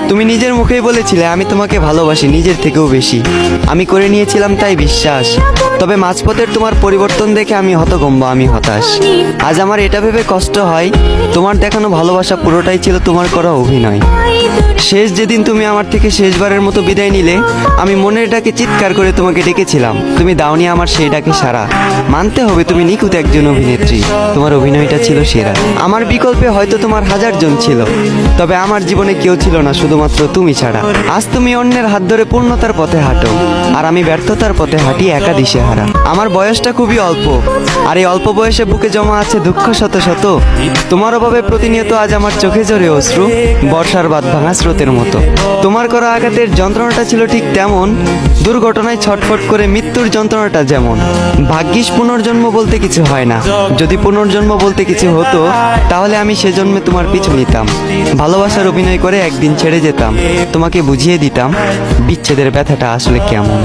তুমি নিজের মুখেই বলেছিলে আমি তোমাকে ভালোবাসি নিজের থেকেও বেশি। আমি করে নিয়েছিলাম তাই বিশ্বাস। তবে মাঝপথের তোমার পরিবর্তন দেখে আমি হতভম্ব, আমি হতাশ। আজ আমার এটা ভেবে কষ্ট হয় তোমার দেখানো ভালোবাসা পুরোটাই ছিল তোমার করা অভিনয়। শেষ যেদিন তুমি আমার থেকে শেষবারের মতো বিদায় নিলে, আমি মনের ডাকে চিৎকার করে তোমাকে ডেকেছিলাম, তুমি দাওনি আমার সেই ডাকে সাড়া। মানতে হবে তুমি নিখুঁত একজন অভিনেত্রী, তোমার অভিনয়টা ছিল সেরা। আমার বিকল্পে হয়তো তোমার হাজার জন ছিল, তবে আমার জীবনে কেউ ছিল না শুধুমাত্র তুমি ছাড়া। আজ তুমি অন্যের হাত ধরে পূর্ণতার পথে হাঁটো, আর আমি ব্যর্থতার পথে হাঁটি একা দিশেহারা। আমার বয়সটা খুবই অল্প, আর এই অল্প বয়সে বুকে জমা আছে দুঃখ শত শত। তোমার অভাবে প্রতিনিয়ত আজ আমার চোখে ঝরে অশ্রু, বর্ষার বাঁধ ভাঙা স্রোতের মতো। তোমার করা আঘাতের যন্ত্রণাটা ছিল ঠিক তেমন, দুর্ঘটনায় ছটফট করে মৃত্যুর যন্ত্রণাটা যেমন। ভাগ্যিস পুনর্জন্ম বলতে কিছু হয় না, যদি পুনর্জন্ম বলতে কিছু হতো তাহলে আমি সেজন্মে তোমার পিছু নিতাম, ভালোবাসার অভিনয় করে একদিন ছেড়ে যেতাম, তোমাকে বুঝিয়ে দিতাম বিচ্ছেদের ব্যথাটা আসলে কেমন।